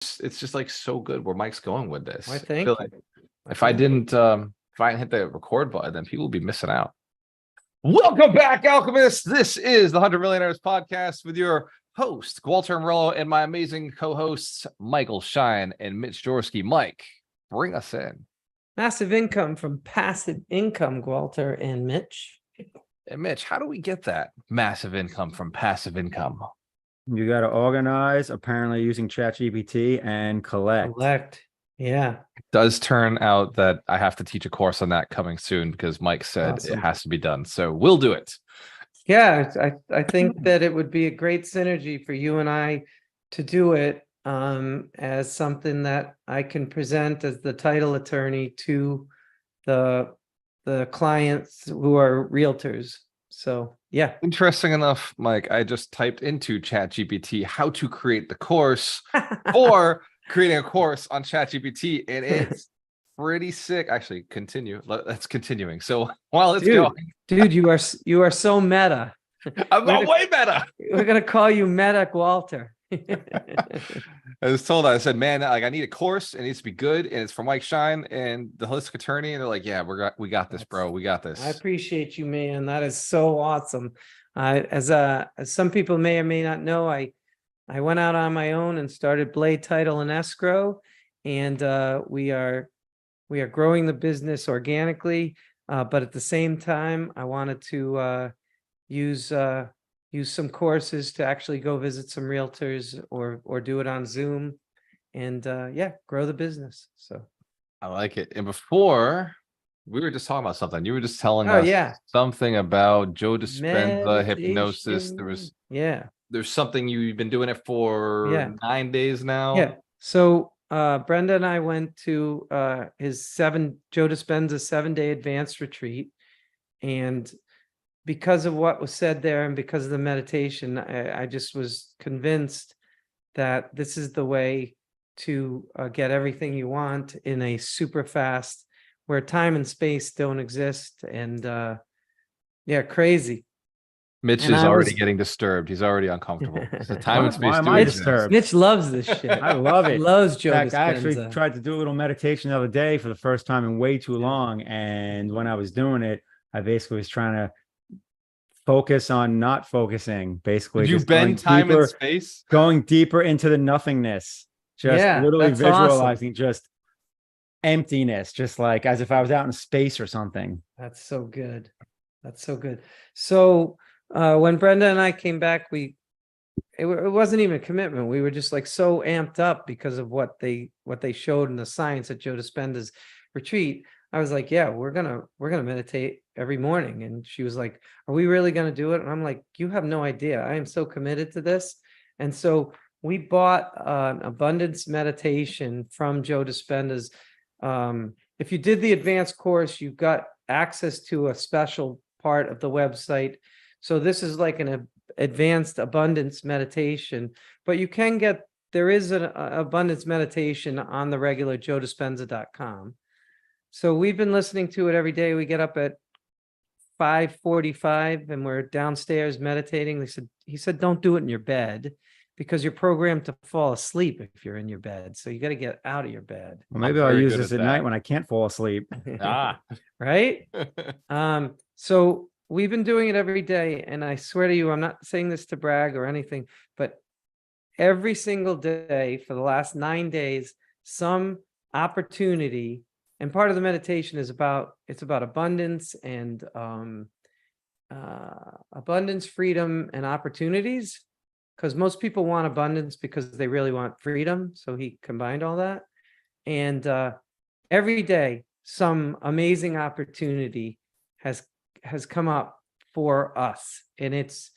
it's just like so good where Mike's going with this. Why, I thank feel you. like if I didn't hit the record button, then people would be missing out. Welcome back, alchemists. This is the 100 Millionaires Podcast with your host, Gualter Amarelo, and my amazing co-hosts, Michael Schein and Mitch Jaworski. Mike, bring us in. Massive income from passive income, Gualter and Mitch. And Mitch, how do we get that massive income from passive income? You got to organize, apparently using ChatGPT, and collect. Yeah. It does turn out that I have to teach a course on that coming soon because Mike said Awesome. It has to be done. So we'll do it. Yeah, I think that it would be a great synergy for you and I to do it as something that I can present as the title attorney to the clients who are realtors. So yeah. Interesting enough, Mike, I just typed into ChatGPT how to create the course for creating a course on ChatGPT, and it's pretty sick. Actually, continue. That's continuing. So while it's going, dude, you are so meta. I'm not way meta. We're gonna call you Meta Gualter. I was told, I said, man, like I need a course. It needs to be good, and it's from Mike Schein and the holistic attorney. And they're like, yeah, we got this, bro. We got this. I appreciate you, man. That is so awesome. As some people may or may not know, I went out on my own and started Blade Title and Escrow, and we are growing the business organically. But at the same time, I wanted to use some courses to actually go visit some realtors or do it on Zoom and grow the business. So I like it. And before we were just talking about something, you were just telling us something about Joe Dispenza hypnosis. There's something you've been doing it for 9 days now. Yeah. So Brenda and I went to his Joe Dispenza 7-day advanced retreat, and because of what was said there and because of the meditation, I just was convinced that this is the way to get everything you want in a super fast, where time and space don't exist. And crazy. Mitch is already getting disturbed. He's already uncomfortable. So time and space. Why am I disturbed? Mitch loves this shit. I love it. He loves Joe Dispenza. I actually tried to do a little meditation the other day for the first time in way too long. And when I was doing it, I basically was trying to focus on not focusing. Basically, did you bend time and space? Going deeper into the nothingness. Just literally visualizing just emptiness, just like as if I was out in space or something. That's so good. So when Brenda and I came back, it wasn't even a commitment. We were just like so amped up because of what they showed in the science at Joe Dispenza's retreat. I was like, yeah, we're gonna meditate every morning. And she was like, are we really gonna do it? And I'm like, you have no idea. I am so committed to this. And so we bought an abundance meditation from Joe Dispenza's. If you did the advanced course, you got access to a special part of the website. So this is like an advanced abundance meditation, but there is an abundance meditation on the regular joedispenza.com. So we've been listening to it every day. We get up at 5:45 and we're downstairs meditating. He said, don't do it in your bed because you're programmed to fall asleep if you're in your bed. So you got to get out of your bed. Well, maybe I'll use this at night when I can't fall asleep. Right? So we've been doing it every day. And I swear to you, I'm not saying this to brag or anything, but every single day for the last 9 days, some opportunity. And part of the meditation is about abundance and abundance, freedom, and opportunities. Because most people want abundance because they really want freedom. So he combined all that. And every day, some amazing opportunity has come up for us. And it's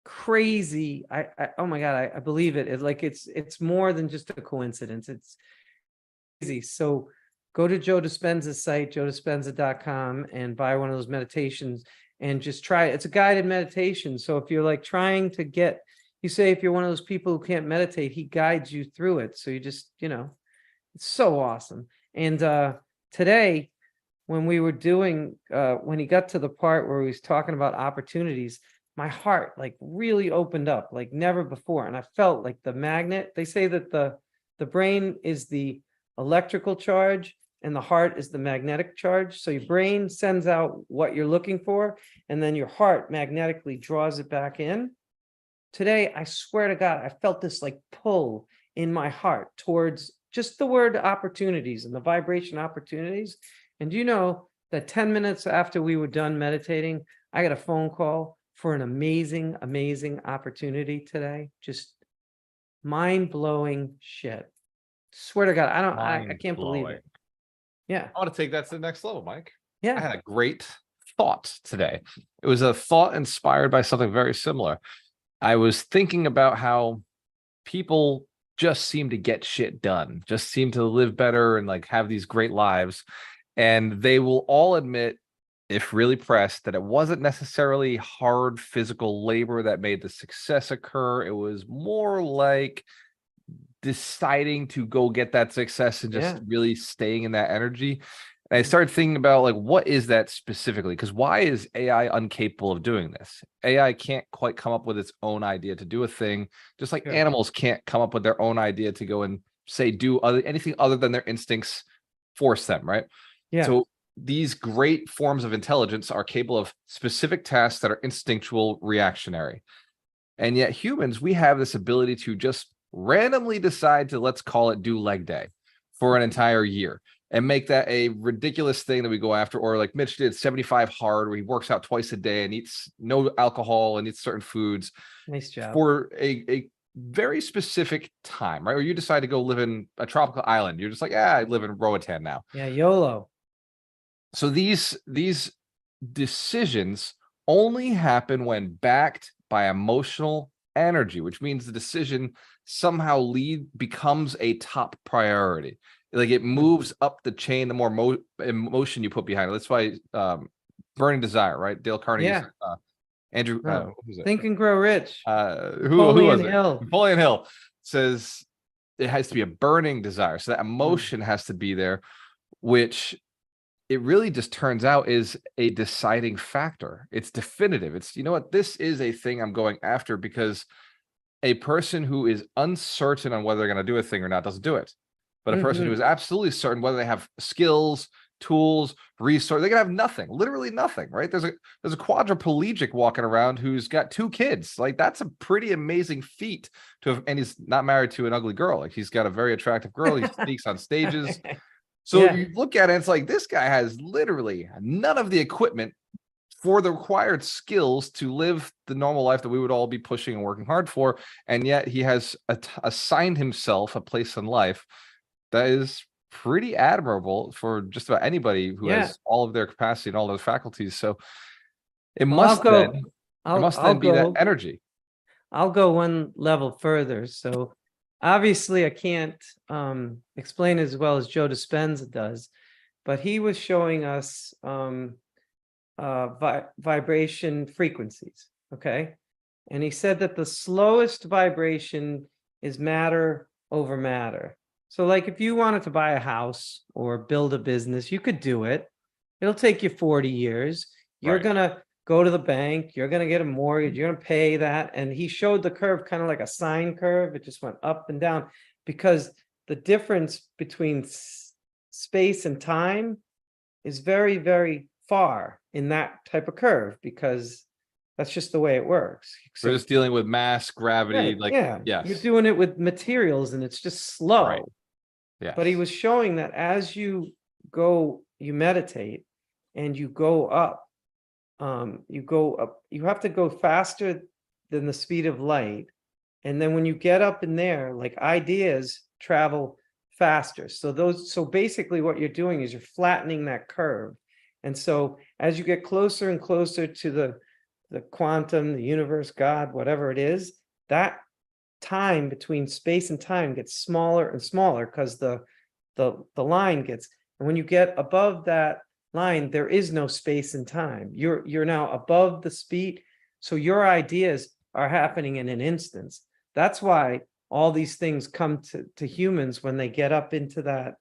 crazy. Oh my God, I believe it. It's more than just a coincidence. It's crazy. So go to Joe Dispenza's site, joedispenza.com, and buy one of those meditations and just try it. It's a guided meditation. So if you're like trying to you say if you're one of those people who can't meditate, he guides you through it. So you just, it's so awesome. And today, when we were when he got to the part where he was talking about opportunities, my heart like really opened up like never before. And I felt like the magnet, they say that the The brain is the electrical charge and the heart is the magnetic charge. So your brain sends out what you're looking for, and then your heart magnetically draws it back in. Today, I swear to God, I felt this like pull in my heart towards just the word opportunities and the vibration opportunities. And you know that 10 minutes after we were done meditating, I got a phone call for an amazing, amazing opportunity today. Just mind-blowing shit. Swear to God, I can't believe it. Yeah. I want to take that to the next level, Mike. Yeah. I had a great thought today. It was a thought inspired by something very similar. I was thinking about how people just seem to get shit done, just seem to live better and like have these great lives. And they will all admit, if really pressed, that it wasn't necessarily hard physical labor that made the success occur. It was more like deciding to go get that success and just really staying in that energy. And I started thinking about like, what is that specifically? Because why is AI incapable of doing this? AI can't quite come up with its own idea to do a thing, just like animals can't come up with their own idea to go and say do anything other than their instincts force them, right? Yeah. So these great forms of intelligence are capable of specific tasks that are instinctual, reactionary. And yet humans, we have this ability to just randomly decide to, let's call it, do leg day for an entire year and make that a ridiculous thing that we go after. Or like Mitch did 75 hard, where he works out twice a day and eats no alcohol and eats certain foods. Nice job. For a very specific time, right? Or you decide to go live in a tropical island. You're just like, I live in Roatan now. Yeah, YOLO. So these decisions only happen when backed by emotional energy, which means the decision somehow becomes a top priority. Like it moves up the chain, the more emotion you put behind it. That's why Burning Desire, right? Dale Carnegie's Andrew, what was it? Think and Grow Rich. Who was it? Hill. Napoleon Hill says it has to be a burning desire. So that emotion has to be there, which it really just turns out is a deciding factor. It's definitive. It's, you know what, this is a thing I'm going after, because a person who is uncertain on whether they're going to do a thing or not doesn't do it. But a person who is absolutely certain, whether they have skills, tools, resources, they can have nothing, literally nothing, right? There's a quadriplegic walking around who's got 2 kids. Like that's a pretty amazing feat to have, and he's not married to an ugly girl. Like he's got a very attractive girl. He speaks on stages. So you look at it, it's like this guy has literally none of the equipment for the required skills to live the normal life that we would all be pushing and working hard for. And yet he has assigned himself a place in life that is pretty admirable for just about anybody who has all of their capacity and all those faculties. So it must then be that energy. I'll go one level further. So obviously I can't explain as well as Joe Dispenza does, but he was showing us vibration frequencies. Okay. And he said that the slowest vibration is matter over matter. So like if you wanted to buy a house or build a business, you could do it. It'll take you 40 years. You're going to go to the bank. You're going to get a mortgage. You're going to pay that. And he showed the curve kind of like a sine curve. It just went up and down, because the difference between space and time is very, very far in that type of curve, because that's just the way it works. So we're just dealing with mass, gravity. You're doing it with materials and it's just slow. Right. Yeah. But he was showing that as you meditate and you go up, you have to go faster than the speed of light. And then when you get up in there, like ideas travel faster. So basically what you're doing is you're flattening that curve. And so as you get closer and closer to the quantum, the universe, God, whatever it is, that time between space and time gets smaller and smaller, because the line gets, and when you get above that line, there is no space and time. You're now above the speed. So your ideas are happening in an instance. That's why all these things come to humans when they get up into that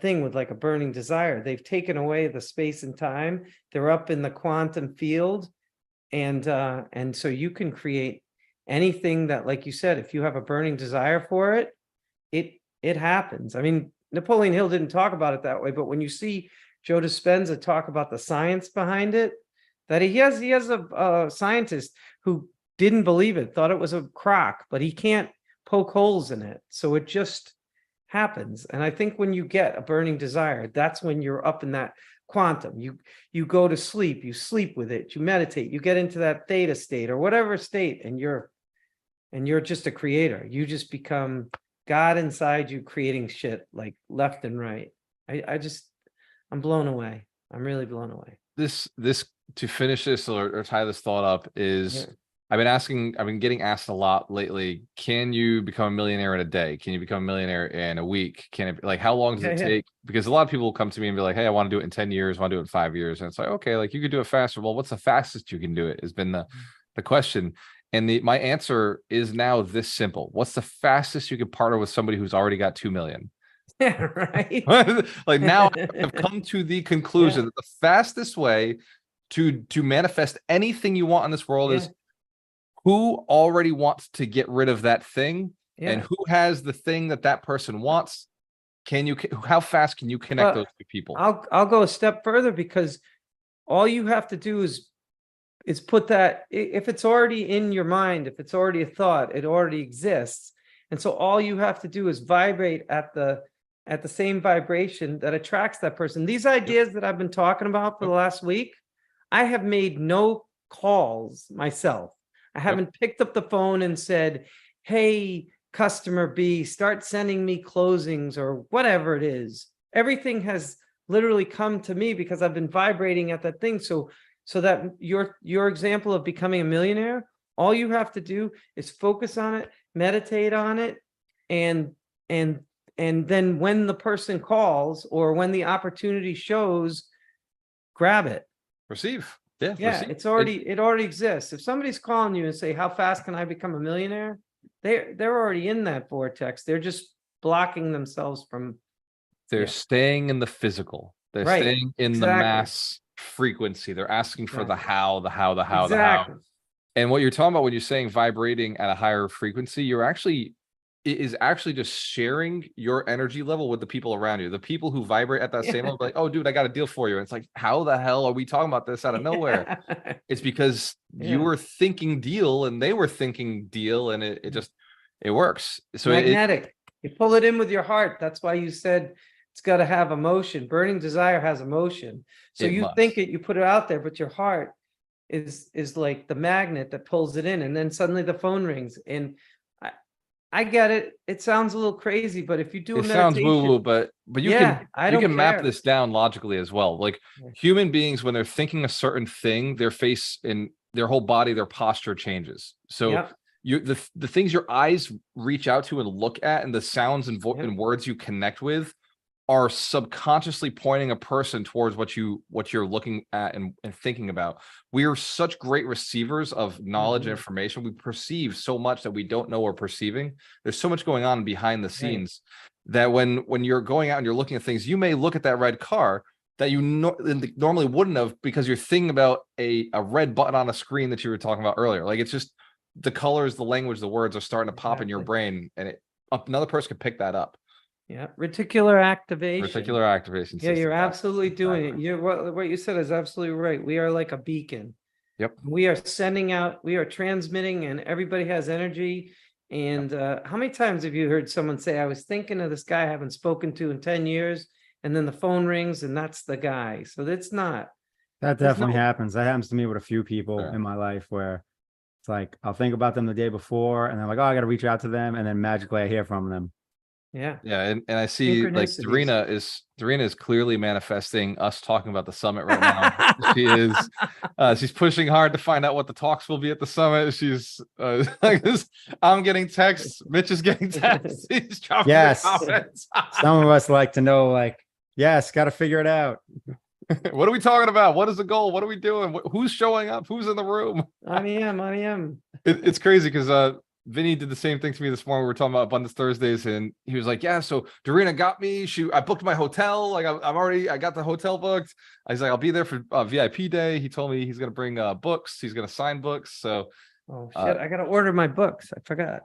thing with like a burning desire. They've taken away the space and time. They're up in the quantum field. And so you can create anything that, like you said, if you have a burning desire for it, it happens. I mean, Napoleon Hill didn't talk about it that way, but when you see Joe Dispenza talk about the science behind it, that he has a scientist who didn't believe it, thought it was a crock, but he can't poke holes in it. So it just happens. And I think when you get a burning desire, that's when you're up in that quantum. You go to sleep, you sleep with it, you meditate, you get into that theta state or whatever state, and you're just a creator. You just become God inside you, creating shit like left and right. I'm blown away. I'm really blown away. This to finish this or tie this thought up is I've been getting asked a lot lately, can you become a millionaire in a day? Can you become a millionaire in a week? Can it, like, how long does it take? Because a lot of people will come to me and be like, hey, I want to do it in 10 years, I want to do it in 5 years. And it's like, okay, like you could do it faster. Well, what's the fastest you can do it has been the question. And my answer is now this simple. What's the fastest you could partner with somebody who's already got 2 million? Yeah, right. Like now I've come to the conclusion that the fastest way to manifest anything you want in this world is who already wants to get rid of that thing and who has the thing that person wants. How fast can you connect those two people? I'll go a step further, because all you have to do is put that, if it's already in your mind, if it's already a thought, it already exists. And so all you have to do is vibrate at the same vibration that attracts that person. These ideas that I've been talking about for the last week, I have made no calls myself. I haven't picked up the phone and said, hey, customer B, start sending me closings or whatever it is. Everything has literally come to me because I've been vibrating at that thing. So that your example of becoming a millionaire, all you have to do is focus on it, meditate on it, and then when the person calls or when the opportunity shows, grab it. Receive. Yeah, it already exists. If somebody's calling you and say, how fast can I become a millionaire? They're already in that vortex. They're just blocking themselves from. They're staying in the physical. They're staying in the mass frequency. They're asking for the how. And what you're talking about when you're saying vibrating at a higher frequency, it is actually just sharing your energy level with the people around you. The people who vibrate at that same level, like, oh, dude, I got a deal for you. And it's like, how the hell are we talking about this out of nowhere? It's because you were thinking deal and they were thinking deal, and it works. So magnetic. You pull it in with your heart. That's why you said it's got to have emotion. Burning desire has emotion. So you think it, you put it out there, but your heart is like the magnet that pulls it in, and then suddenly the phone rings. And I get it. It sounds a little crazy, but if you do a meditation, sounds woo-woo, but you can map this down logically as well. Like human beings, when they're thinking a certain thing, their face and their whole body, their posture changes. So the things your eyes reach out to and look at, and the sounds and words you connect with, are subconsciously pointing a person towards what you're looking at and thinking about. We are such great receivers of knowledge and information. We perceive so much that we don't know we're perceiving. There's so much going on behind the scenes that when you're going out and you're looking at things, you may look at that red car that you normally wouldn't have, because you're thinking about a red button on a screen that you were talking about earlier. Like, it's just the colors, the language, the words are starting to pop in your brain, and another person could pick that up. Yeah, reticular activation. Reticular activation system. Yeah, you're absolutely doing it. What you said is absolutely right. We are like a beacon. Yep. We are sending out, we are transmitting, and everybody has energy. And how many times have you heard someone say, I was thinking of this guy I haven't spoken to in 10 years, and then the phone rings and that's the guy. So that's not. That definitely happens. That happens to me with a few people in my life, where it's like, I'll think about them the day before and I'm like, oh, I got to reach out to them. And then magically I hear from them. Yeah. And I see, like, Darina is clearly manifesting us talking about the summit right now. She's pushing hard to find out what the talks will be at the summit. She's like this. I'm getting texts. Mitch is getting texts. He's dropping comments. Some of us like to know, like, yes, got to figure it out. What are we talking about? What is the goal? What are we doing? Who's showing up? Who's in the room? I am. It's crazy because Vinny did the same thing to me this morning. We were talking about Abundance Thursdays, and he was like, yeah, so Darina got me. I booked my hotel. Like, I got the hotel booked. I was like, I'll be there for VIP day. He told me he's going to bring books. He's going to sign books. So, oh shit, I got to order my books. I forgot.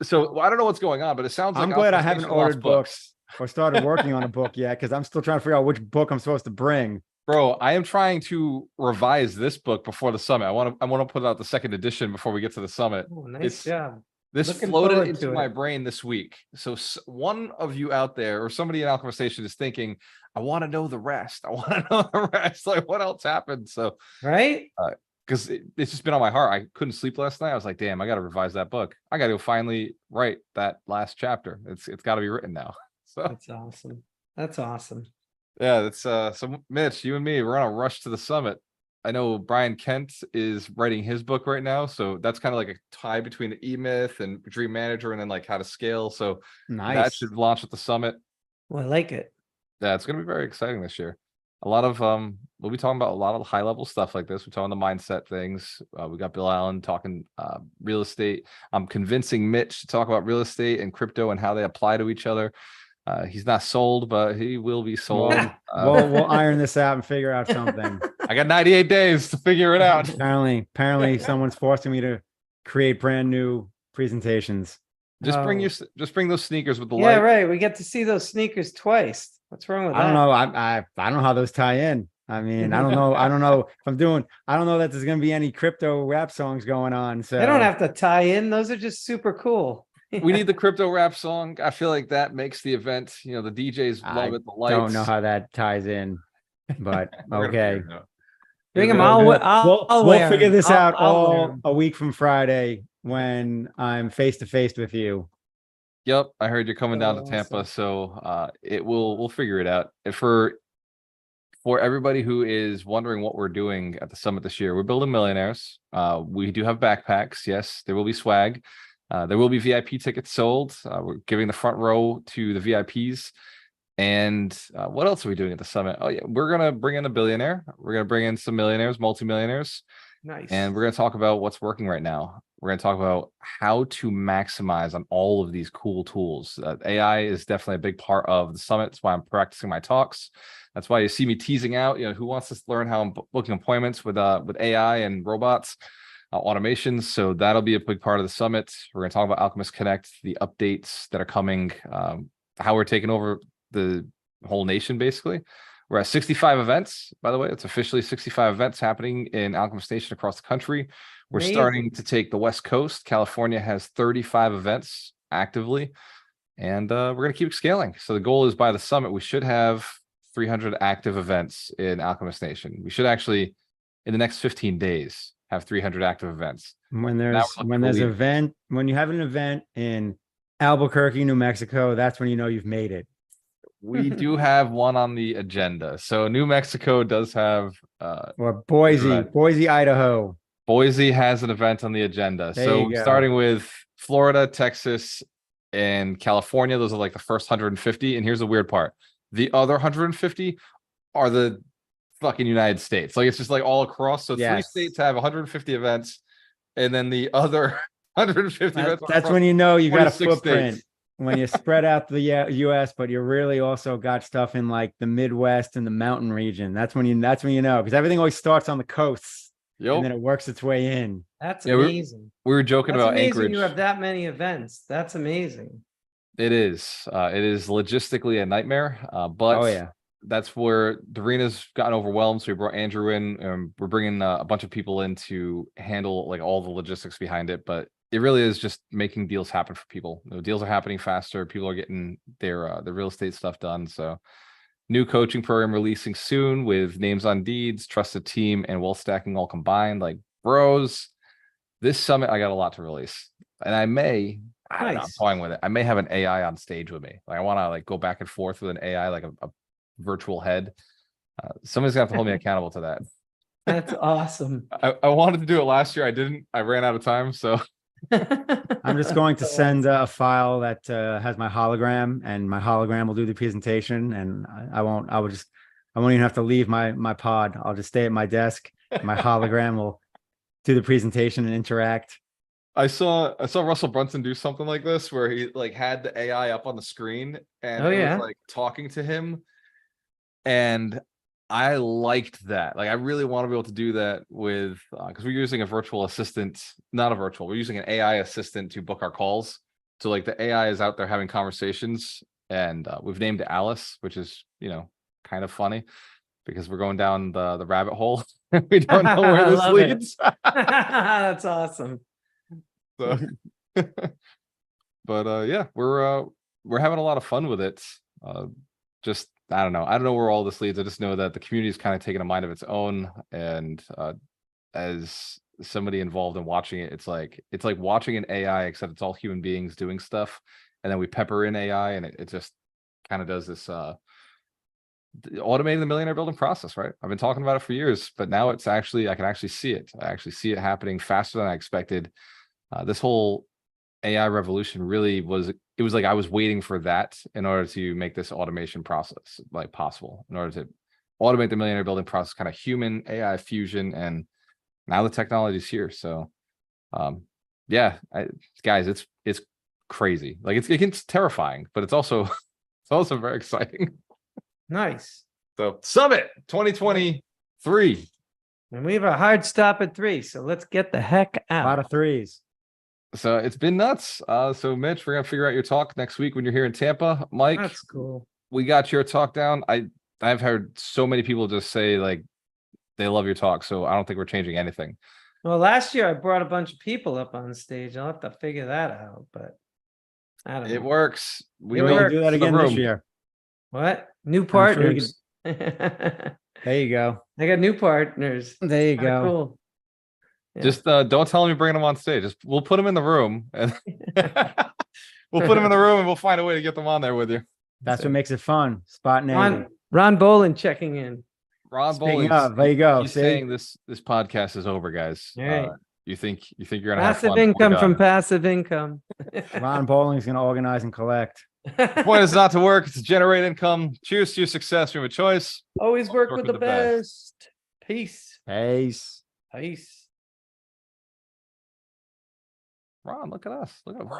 So I don't know what's going on, but it sounds like I'm glad I Alchemist haven't Nation lost ordered books or started working on a book yet, because I'm still trying to figure out which book I'm supposed to bring. Bro, I am trying to revise this book before the summit. I want to put out the second edition before we get to the summit. Oh, nice It's job. This Looking floated forward into to my it. brain this week. So one of you out there or somebody in Alchemist Station is thinking, I want to know the rest. I want to know the rest. Like, what else happened? So, Right? because it's just been on my heart. I couldn't sleep last night. I was like, damn, I got to revise that book. I got to finally write that last chapter. It's got to be written now. So That's awesome. That's awesome. yeah, that's so Mitch, you and me, we're on a rush to the summit. I know Brian Kent is writing his book right now, so that's kind of like a tie between the E-Myth and Dream Manager, and then like how to scale. So that Nice. should launch at the summit. Well, I like it. Yeah, it's going to be very exciting this year. A lot of we'll be talking about a lot of high level stuff like this. We're talking the mindset things. We got Bill Allen talking real estate. I'm convincing Mitch to talk about real estate and crypto and how they apply to each other. He's not sold, but he will be sold. We'll iron this out and figure out something. I got 98 days to figure it out. Apparently someone's forcing me to create brand new presentations. Just bring Oh. just bring those sneakers with the Yeah, light. right. We get to see those sneakers twice. What's wrong with that? I don't know. I don't know how those tie in. I mean, I don't know. I don't know if I'm doing. I don't know that there's going to be any crypto rap songs going on. So They don't have to tie in. Those are just super cool. We need the crypto rap song. I feel like that makes the event. You know, the DJs I love it. The lights. don't know how that ties in, but We're gonna okay. figure it out. Bring them Yeah, all. We'll wear figure 'em. this I'll- out I'll wear all 'em. a week from Friday when I'm face to face with you. Yep, I heard you're coming down to Oh, Tampa, awesome. so we'll figure it out. And for everybody who is wondering what we're doing at the summit this year, we're building millionaires. We do have backpacks. Yes, there will be swag. There will be VIP tickets sold. We're giving the front row to the VIPs. And what else are we doing at the summit? Oh yeah, we're gonna bring in a billionaire. We're gonna bring in some millionaires, multimillionaires, Nice. and we're gonna talk about what's working right now. We're gonna talk about how to maximize on all of these cool tools. AI is definitely a big part of the summit. That's why I'm practicing my talks. That's why you see me teasing out. You know, who wants to learn how I'm booking appointments with AI and robots, automations. So that'll be a big part of the summit. We're gonna talk about Alchemist Connect, the updates that are coming, how we're taking over the whole nation. Basically, we're at 65 events, by the way. It's officially 65 events happening in Alchemist Nation across the country. We're Amazing. starting to take the West Coast. California has 35 events actively, and we're going to keep scaling. So the goal is by the summit, we should have 300 active events in Alchemist Nation. We should actually, in the next 15 days, have 300 active events. When we're there's looking for leaders. when you have an event in Albuquerque, New Mexico, that's when you know you've made it. We do have one on the agenda. So New Mexico does have Or Boise, event. Boise, Idaho. Boise has an event on the agenda. There So you go. starting with Florida, Texas, and California, those are like the first 150. And here's the weird part. The other 150 are the fucking United States. Like it's just like all across. So three Yes. states have 150 events, and then the other 150 events. are That's from when you know you got a 46 footprint. states. When you spread out the US, but you really also got stuff in like the Midwest and the mountain region. That's when you know, because everything always starts on the coasts and then Yep. it works its way in. That's Yeah, amazing. We were joking That's about amazing. Anchorage. You have that many events. That's amazing. It is. It is logistically a nightmare. But Oh yeah. that's where Darina's gotten overwhelmed. So we brought Andrew in, and we're bringing a bunch of people in to handle like all the logistics behind it. But it really is just making deals happen for people. You know, deals are happening faster. People are getting their real estate stuff done. So new coaching program releasing soon with names on deeds, trusted team, and wealth stacking all combined. Like bros, this summit, I got a lot to release. And I don't know, I'm Nice. toying with it. I may have an AI on stage with me. Like I want to like go back and forth with an AI, like a virtual head. Somebody's gonna have to hold me accountable to that. That's awesome. I wanted to do it last year. I didn't. I ran out of time. So I'm just going to send a file that has my hologram, and my hologram will do the presentation, and I won't even have to leave my pod. I'll just stay at my desk. My hologram will do the presentation and interact. I saw Russell Brunson do something like this where he like had the AI up on the screen and Oh, it yeah. was like talking to him. And I liked that. Like I really want to be able to do that with because we're using a virtual assistant, not a virtual, we're using an AI assistant to book our calls. So like the AI is out there having conversations, and we've named it Alice, which is, kind of funny because we're going down the rabbit hole. We don't know where I this love it. leads. That's awesome. So, but yeah, we're having a lot of fun with it. Just I don't know where all this leads. I just know that the community is kind of taking a mind of its own, and as somebody involved in watching it, it's like watching an AI, except it's all human beings doing stuff, and then we pepper in AI, and it just kind of does this automating the millionaire building process, right? I've been talking about it for years, but now it's actually I can actually see it. I actually see it happening faster than I expected. This whole AI revolution really was like I was waiting for that in order to make this automation process like possible, in order to automate the millionaire building process, kind of human AI fusion, and now the technology's here. So yeah, guys, it's crazy. Like it's terrifying, but it's also very exciting. Nice. So Summit 2023. And we have a hard stop at 3, so let's get the heck A out. lot of threes. So it's been nuts. So Mitch, we're gonna figure out your talk next week when you're here in Tampa. Mike, That's cool. we got your talk down. I've heard so many people just say like they love your talk, so I don't think we're changing anything. Well, last year I brought a bunch of people up on stage. I'll have to figure that out, but I don't know. It works. We It made works. Do that the again this room. year. What? New I'm sure we partners. There you go. I got new partners. There you Kinda go. Cool. Yeah. Just don't tell them you're bringing them on stage. We'll put them in the room, and we'll put them in the room, and we'll find a way to get them on there with you. That's what makes it fun. Spontaneity. Ron Bolin checking in. Ron Speaking Bowling, of, there you go. he's See? saying this podcast is over, guys. All right. You think you're gonna have Passive fun? income We're from done. passive income. Ron Bowling's going to organize and collect. The point is not to work; it's to generate income. Cheers to your success. We have a choice. Always work with the best. Peace. Peace. Peace. Ron, look at us. Look at